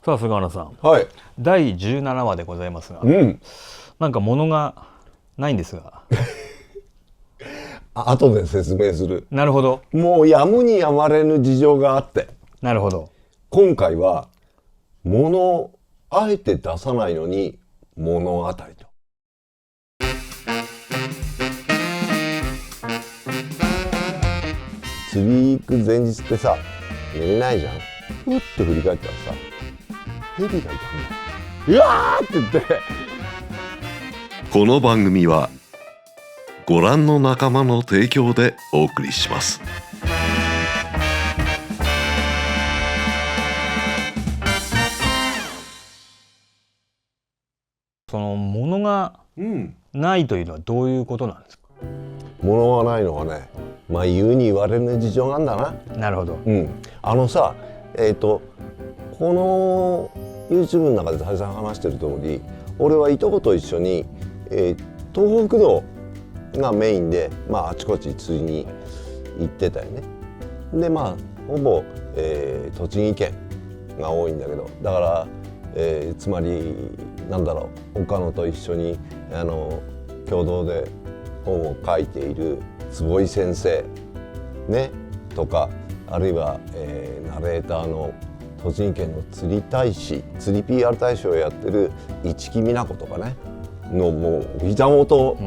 さあ菅原さん、はい。第17話でございますが、なんか物がないんですが。後で説明する。なるほど。もうやむにやまれぬ事情があって、なるほど。今回は物をあえて出さないのに物語と。釣り行く前日ってさ、寝れないじゃん。ふって振り返ったらさ、ヘビがいたんだ。うわーって言って。この番組はご覧の仲間の提供でお送りします。その物がないというのはどういうことなんですか？物がないのはね、まあ言うに言われぬ事情なんだな。なるほど。あのさ、この YouTube の中で大さん話してる通り、俺はいとこと一緒に、東北道がメインで、まあ、あちこち釣りに行ってたよね。でまあほぼ、栃木県が多いんだけど、だから、つまりなんだろう、岡野と一緒に共同で本を書いている坪井先生ねとか、あるいは、ナレーターの栃木県の釣り大使、釣り PR 大使をやってる市木美奈子とかねの、もう膝元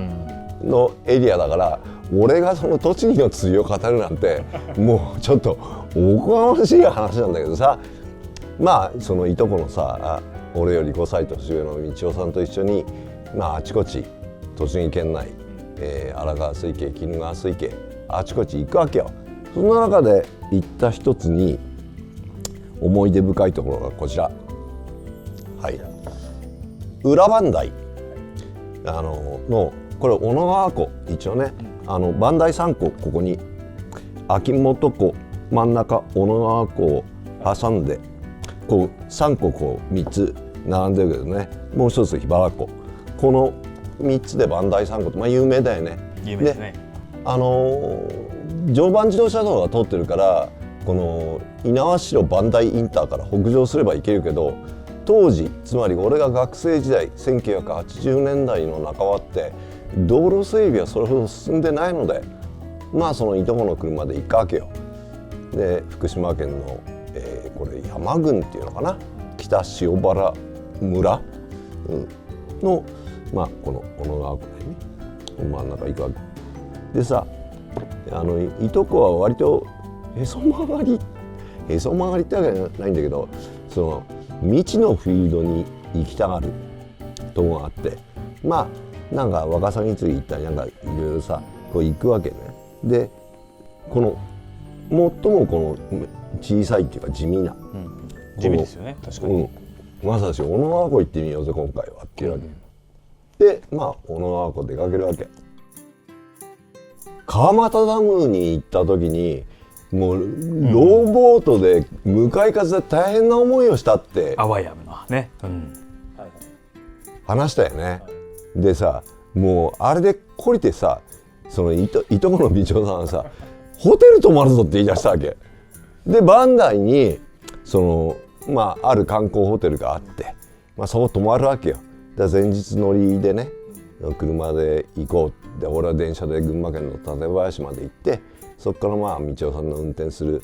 のエリアだから、俺がその栃木の釣りを語るなんてもうちょっとおこがましい話なんだけどさ、まあそのいとこのさ、俺より5歳年上の道夫さんと一緒に、まあ、あちこち栃木県内、荒川水系、鬼怒川水系、あちこち行くわけよ。その中で行った一つに思い出深いところがこちら、はい、裏磐梯のこれ小野川湖、一応ね磐梯3湖、ここに秋元湖、真ん中小野川湖を挟んでこう3湖こう3つ並んでるけどね、もう一つ桧原湖、この3つで磐梯3湖って、まあ、有名だよね。有名ですね。常磐自動車道が通ってるから、この猪苗代磐梯インターから北上すれば行けるけど、当時つまり俺が学生時代1980年代の半ばって道路整備はそれほど進んでないので、まあそのいとこの車で行くわけよ。で福島県の、これ山郡っていうのかな、北塩原村、の、まあ、この小野川湖でね真ん中行くわけでさ、いとこは割とへそ曲がりってわけじゃないんだけど、その未知のフィールドに行きたがるとこがあって、まあなんかワカサギ釣り行ったりなんかいろいろさこう行くわけね。でこの最もこの小さいっていうか地味な、地味ですよね、確かに。まさし小野川湖行ってみようぜ今回はっていうわけ、でまあ小野川湖出かけるわけ。川俣ダムに行った時にもうローボートで向かい風で大変な思いをしたってあわやのね、話したよね。でさ、もうあれで懲りてさ、そのいとこの美女さんはさ、ホテル泊まるぞって言い出したわけで、磐梯にそのまあある観光ホテルがあって、まあ、そこ泊まるわけよ。で前日乗りでね車で行こうって、俺は電車で群馬県の館林まで行って、そこからまあ道夫さんの運転する。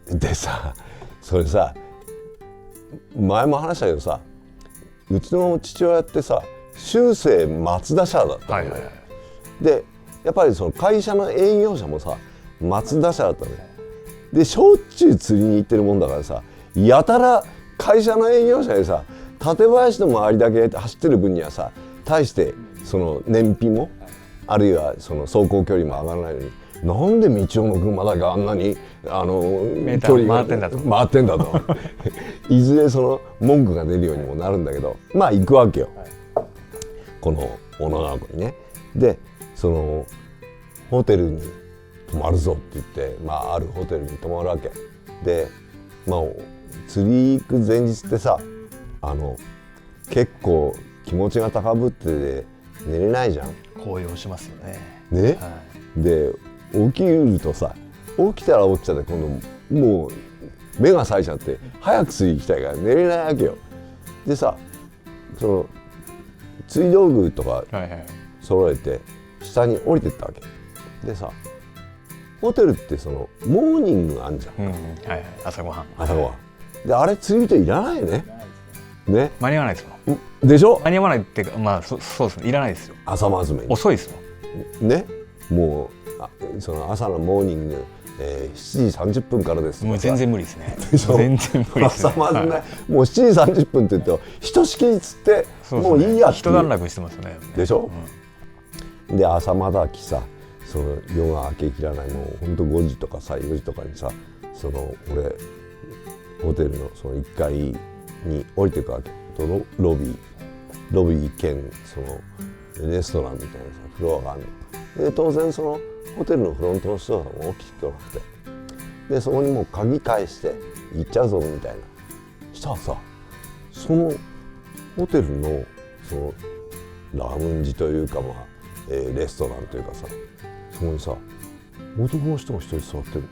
でさ、それさ前も話したけどさ、うちの父親ってさ終生松田社だったのね、でやっぱりその会社の営業者もさ松田社だったのね。でしょっちゅう釣りに行ってるもんだからさ、やたら会社の営業者でさ館林の周りだけ走ってる分にはさ、大してその燃費もあるいはその走行距離も上がらないのに、なんで道夫の車だけあんなに距離が回ってんだといずれその文句が出るようにもなるんだけど、まあ行くわけよ、この小野川湖にね。でそのホテルに泊まるぞって言って、まあ、あるホテルに泊まるわけで、まあ釣り行く前日ってさ結構気持ちが高ぶってて寝れないじゃん。高揚しますよね。ね、で起きるとさ、起きたら起きたで今度もう目が冴えちゃって早く釣り行きたいから寝れないわけよ。でさ、その釣り道具とかはいはい。揃えて下に降りてったわけでさ、ホテルってそのモーニングあんじゃん、うん、はいはい。朝ごはん。朝ごはんで、あれ釣り人いらないよね。ね、間に合わないですもん。でしょ。間に合わないっていうか、まあそうですね。いらないですよ。朝まずめに遅いですもん。ね、もうその朝のモーニング、7時30分からですもう全然無理ですね。でしょ。全然無理ですね。朝まずめ、もう7時30分って言うとひとしきり釣ってもういいやって一段落してますね。でしょ、で朝まだきさ、その夜が明けきらない、もうほんと5時とかさ4時とかにさ、その俺ホテルのその1階に降りてくわけと、ロビー兼そのレストランみたいなさフロアがあるので、当然そのホテルのフロントの人が大きくなくて、でそこにもう鍵返して行っちゃうぞみたいなしたらさ、そのホテルのそのラウンジというか、まあレストランというかさ、そこにさ男の人が一人座ってる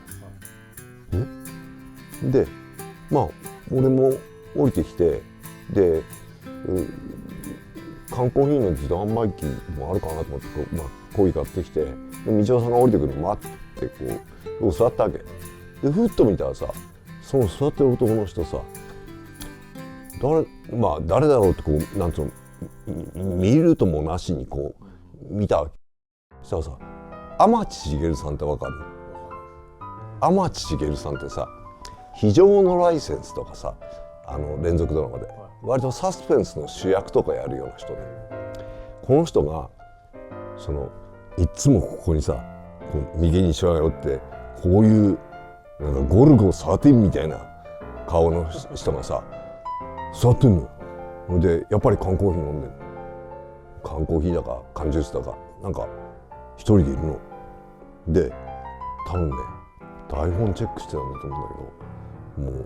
のね。でまあ俺も降りてきて、で缶コーヒーの自動販売機もあるかなと思ってコーヒー買ってきて、で道夫さんが降りてくるの待ってこう座ったわけで、ふっと見たらさ、その座ってる男の人さ、誰だろうってこうなんつうの、見るともなしにこう見たわけ。そしたらさ、天地茂さんってわかる？天地茂さんってさ、非常のライセンスとかさ、連続ドラマで割とサスペンスの主役とかやるような人で、この人がそのいつもここにさ、こう右にしわが寄ってこういうなんかゴルゴ13みたいな顔の人がさ座ってんのよ。でやっぱり缶コーヒー飲んでる、缶コーヒーだか缶ジュースだかなんか一人でいるので、多分ね台本チェックしてたんだと思うんだけど、もう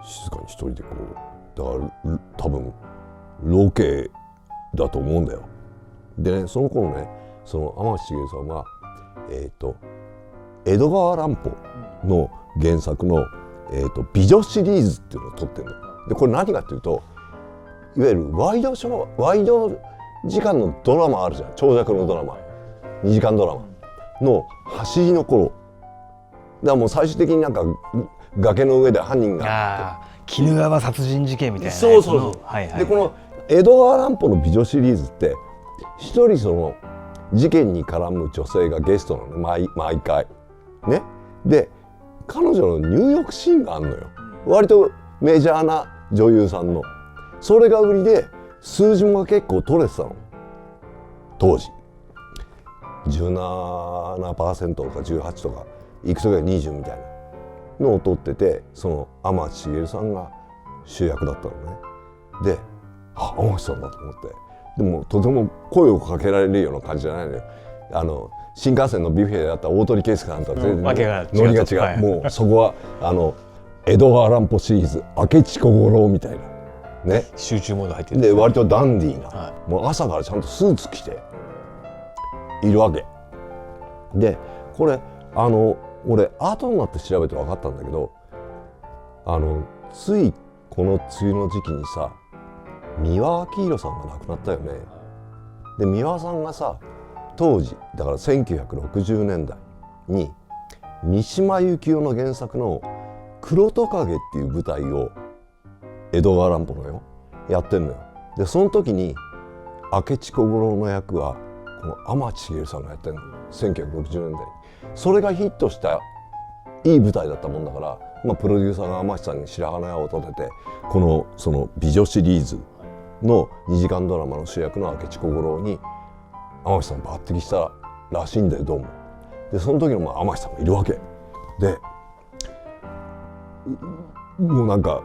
静かに一人でこう、だから多分ロケだと思うんだよ。でね、その頃ね、その天地茂さんは江戸川乱歩の原作の美女シリーズっていうのを撮ってるので、これ何かっていうと、いわゆるワイド時間のドラマあるじゃん、長尺のドラマ、2時間ドラマの走りの頃だからもう最終的になんか崖の上で犯人が鬼怒川殺人事件みたいな、そうそうそう、はいはい、でこの江戸川乱歩の美女シリーズって一人その事件に絡む女性がゲストなのね、毎回ね。で彼女の入浴シーンがあるのよ、割とメジャーな女優さんの。それが売りで数字も結構取れてたの当時。17% とか18とかいくつか20みたいなのを取ってて、その天地茂さんが主役だったのね。で天地さんだと思って、でもとても声をかけられるような感じじゃないのよ。新幹線のビュッフェであった大鳥圭介さんとは全然ノリが違う、はい、もうそこは江戸川乱歩シリーズ明智小五郎みたいなね、集中モード入ってるで割とダンディーな、はい、もう朝からちゃんとスーツ着ているわけで、これ俺後になって調べて分かったんだけど、ついこの梅雨の時期にさ、三輪明宏さんが亡くなったよね。で三輪さんがさ、当時だから1960年代に三島由紀夫の原作の「黒トカゲ」っていう舞台を江戸川乱歩のよやってんのよ。でその時に明智小五郎の役はこの天地茂さんがやってんの、1960年代に。それがヒットしたいい舞台だったもんだから、まあ、プロデューサーが天地さんに白羽を立てて、このその美女シリーズの2時間ドラマの主役の明智小五郎に天地さん抜擢したらしいんだよ、どうも。でその時のまあ天地さんがいるわけで、もうなんか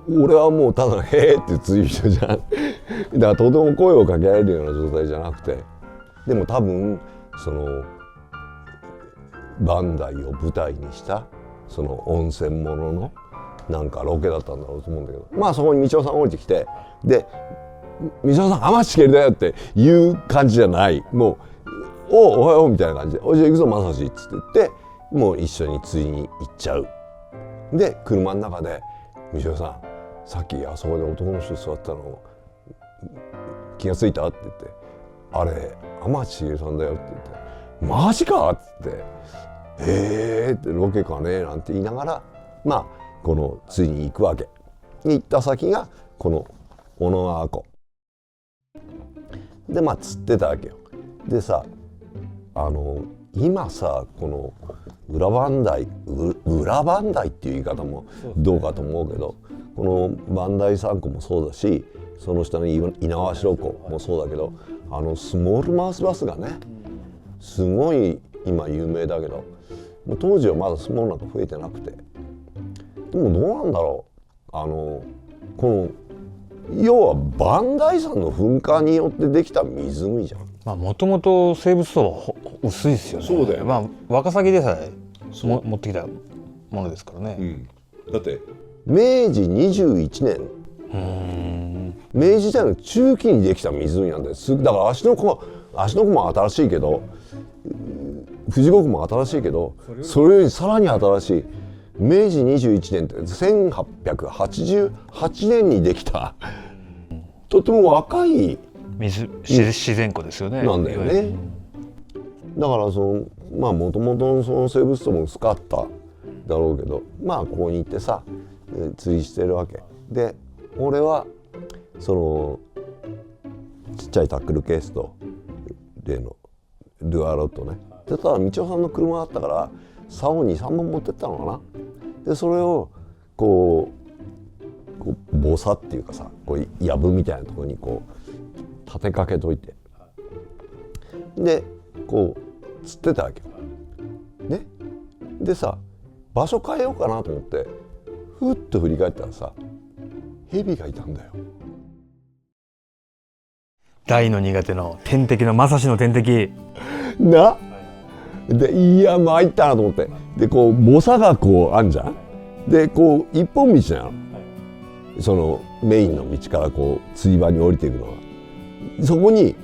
俺はもうただ「へえ」ってつい人じゃんだからとても声をかけられるような状態じゃなくて、でも多分そのバンダイを舞台にしたその温泉もののなんかロケだったんだろうと思うんだけど、まあそこに道夫さん降りてきて、で道夫さん天地茂だよっていう感じじゃない、もうおはようみたいな感じで、おじゃあ行くぞ正志っつって言って、もう一緒に釣りに行っちゃうで車の中で「道夫さんさっきあそこで男の人座ったの気がついた?」って言って「あれ天地茂さんだよ」って言って「マジか?」って言って「ってロケかね?」なんて言いながらまあこのついに行くわけ。行った先がこの小野川湖でまあ釣ってたわけよ。でさ今さこの裏磐梯っていう言い方もどうかと思うけど、この磐梯山湖もそうだし、その下の猪苗代湖もそうだけど、スモールマウスバスがねすごい今有名だけど、当時はまだスモールなんか増えてなくて、でもどうなんだろう、この要は磐梯山の噴火によってできた湖じゃん。もともと生物層は薄いですよね。そうだよ、ワカサギでさえ持ってきたものですからね、だって明治21年明治時代の中期にできた湖なんです。だから芦ノ湖も新しいけど富士五湖も新しいけど、それよりさらに新しい明治21年って1888年にできたとても若い自然湖ですよね。なんだよね。だからもともとのその生物層も薄かっただろうけど、ここに行ってさ釣りしてるわけで、俺はそのちっちゃいタックルケースと例のルアーロッドね、でただ道夫さんの車だったから竿に3本持ってったのかな。でそれをこうボサっていうかさ、こうやぶみたいなところにこう立てかけといて、でこう釣ってたわけよね。でさ場所変えようかなと思ってふっと振り返ったらさ、ヘビがいたんだよ。大の苦手の天敵のまさしの天敵な。でいや参ったなと思って、でこうボサがこうあんじゃん。でこう一本道なの、そのメインの道からこう釣り場に降りていくのは、そこに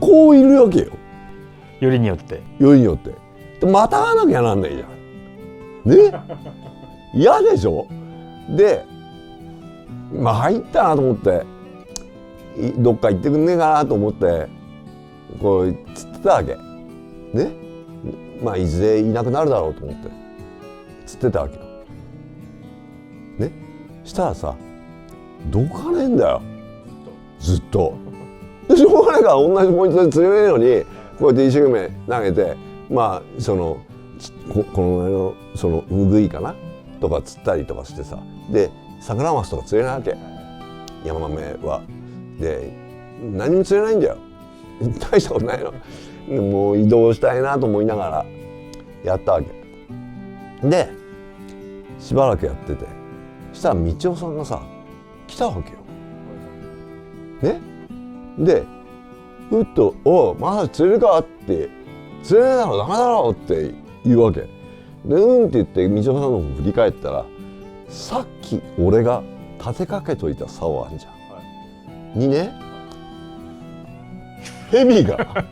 こういるわけよ。よりによってでまたがなきゃなんないじゃんね。嫌でしょ。で入ったなと思って、どっか行ってくんねえかなと思ってこう釣ってたわけね。いずれいなくなるだろうと思って釣ってたわけよね。したらさどかねえんだよ、ずっと。でしょうがないから同じポイントで釣れねえのにこうやって一生懸命投げて、そのこのぐらいのそのウグイかなとか釣ったりとかしてさ、でサクラマスとか釣れないわけ、ヤマメは。で何も釣れないんだよ、大したことないの。もう移動したいなと思いながらやったわけで、しばらくやってて、したら道夫さんがさ来たわけよね。でふっと「おうまだ釣れるか?」って「釣れないだろダメだろ」って言うわけで、って言って道夫さんの方振り返ったら、さっき俺が立てかけといた竿あんじゃん、にねヘビが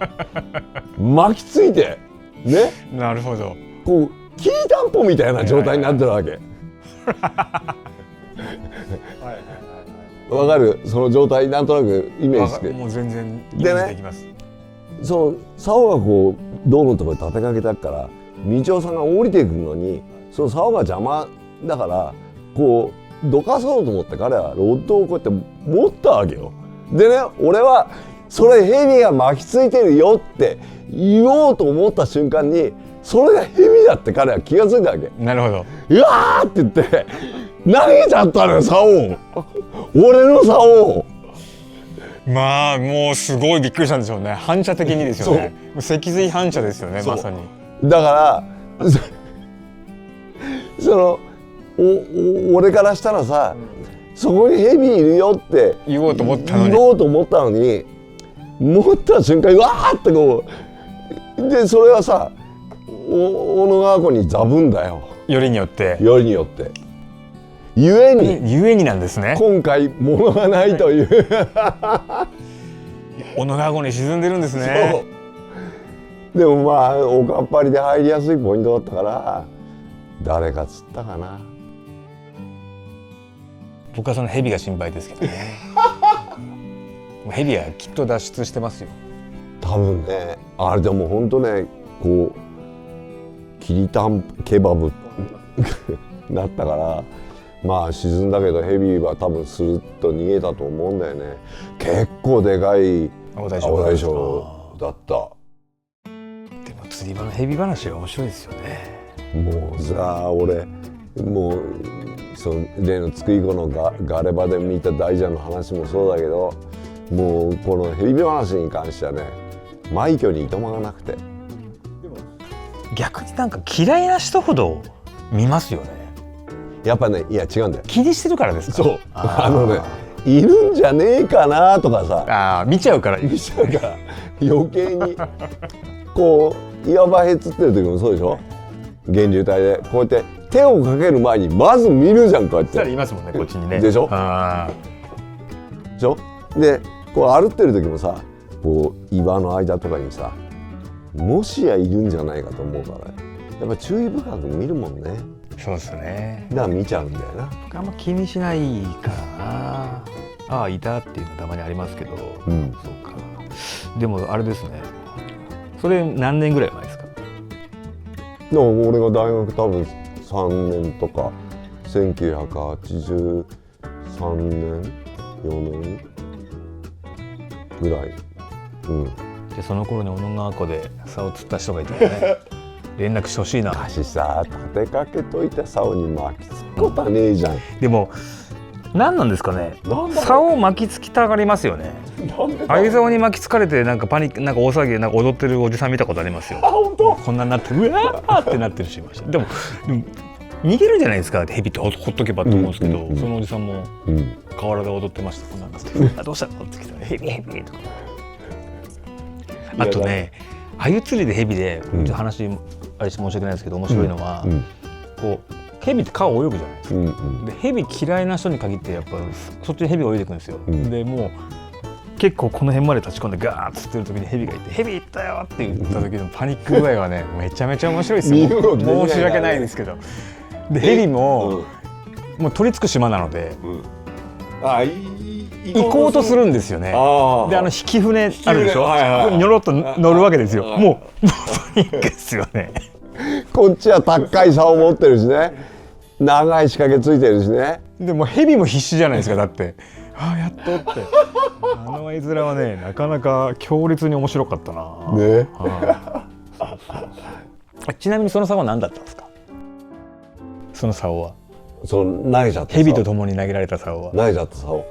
巻きついてね。なるほど。こうきりたんぽみたいな状態になってるわけ。わかる？その状態なんとなくイメージして。もう全然イメージできます。その竿がこう道路のところに立てかけたから道夫さんが降りてくるのに、その竿が邪魔だからこうどかそうと思って彼はロッドをこうやって持ったわけよ。でね、俺はそれヘビが巻きついてるよって言おうと思った瞬間に、それがヘビだって彼は気がついたわけ。なるほど。うわーって言って投げちゃったのよ、竿を。俺の竿を。もうすごいびっくりしたんでしょうね。反射的にですよね。脊髄反射ですよね、まさに。だからその俺からしたらさ、そこにヘビいるよって言おうと思ったのに持った瞬間にわーってこうで、それはさ小野川湖にザブんだよ、よりによって。ゆえになんですね。今回物がないという小野川湖に沈んでるんですね。でもおかっぱりで入りやすいポイントだったから誰か釣ったかな。僕はそのヘビが心配ですけどねもうヘビはきっと脱出してますよ。多分ね、あれでも本当ね、こうきりたんケバブだったから、まあ沈んだけどヘビは多分スルッと逃げたと思うんだよね。結構でかい青大青大将将だった。でも釣り場のヘビ話が面白いですよね。もうさ、俺もうその例の津久井湖のガレ場で見た大蛇の話もそうだけど、もうこのヘビ話に関してはね、枚挙にいとまがなくて。逆になんか嫌いな人ほど見ますよね。やっぱね、いや違うんだよ。気にしてるからですか。そう、ね、いるんじゃねえかなとかさ、見ちゃうから見ちゃうから余計にこう岩場へ釣ってる時もそうでしょ。源流帯でこうやって手をかける前にまず見るじゃん、こうやっそしたらて。いますもんね、こっちにね。でしょでしょ。でこう歩ってる時もさ、こう岩の間とかにさ、もしやいるんじゃないかと思うから、やっぱ注意深く見るもんね。そうですね。だから見ちゃうんだよな。僕あんま気にしないからな。ああいたっていうのたまにありますけど、うんそうか。でもあれですね、それ何年ぐらい前ですか。でも俺が大学多分3年とか1983年4年ぐらい、うん、でその頃に小野川湖で竿を釣った人がいたらね連絡してほしいな。昔さ、立てかけといた竿に巻きつくことはねえじゃん。でも何なんですかね、なんだろう竿を巻きつきたがりますよね。なんで鮎竿に巻きつかれてなんかパニック、なんか大騒ぎでなんか踊ってるおじさん見たことありますよ。本当？こんなになってうわーってなってる人いました。でも逃げるじゃないですか、ヘビってほっとけばと思うんですけど、そのおじさんもうん河原で踊ってました。なんかあどうしたのって来たらヘビヘビとか。あとね、鮎釣りでヘビで、ちょっと話あれ申し訳ないですけど面白いのは、こうヘビって川を泳ぐじゃないですか。でヘビ嫌いな人に限ってやっぱそっちにヘビが泳いでくるんですよ。でもう結構この辺まで立ち込んでガーッと釣ってる時にヘビがいて「ヘビいったよ!」って言った時のパニック具合がねめちゃめちゃ面白いですよ。申し訳ないですけど。でヘビももう取り付く島なので行こうとするんですよね。で引き船あるでしょ、ニョロっと乗るわけですよ。もうパニックですよね。こっちは高い竿持ってるしね、長い仕掛けついてるしね。でもヘビも必死じゃないですか。だってやっとってあの絵面はねなかなか強烈に面白かったな。ね。ちなみにその竿は何だったんですか。その竿はその投げちゃったヘビと共に投げられた竿は投げちゃった竿、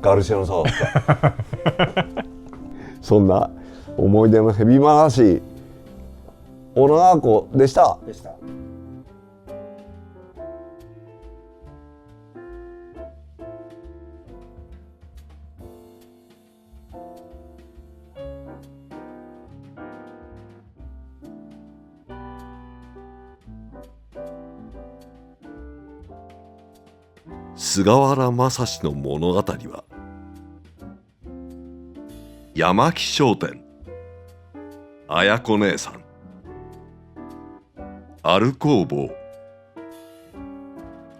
ガルシアの竿だったそんな思い出のヘビ話、小野川湖でした。菅原正史の物語は山木商店、綾子姉さん、アル工房、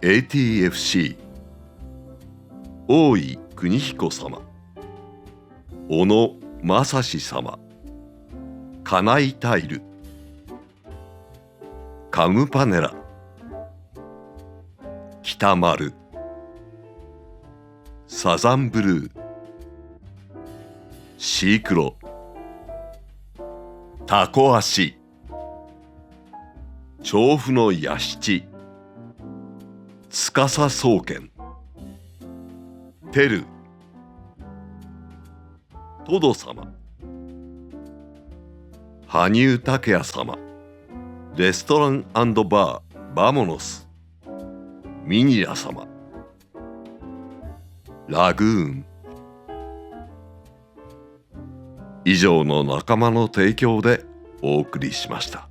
ATFC、 大井邦彦様、小野正史様、金井タイル、カムパネラ、北丸、サザンブルー、シークロ、タコ足、調布の屋七、司総研、テル、トド様、羽生拓也様、レストラン&バーバモノス、ミニラ様、ラグーン。以上の仲間の提供でお送りしました。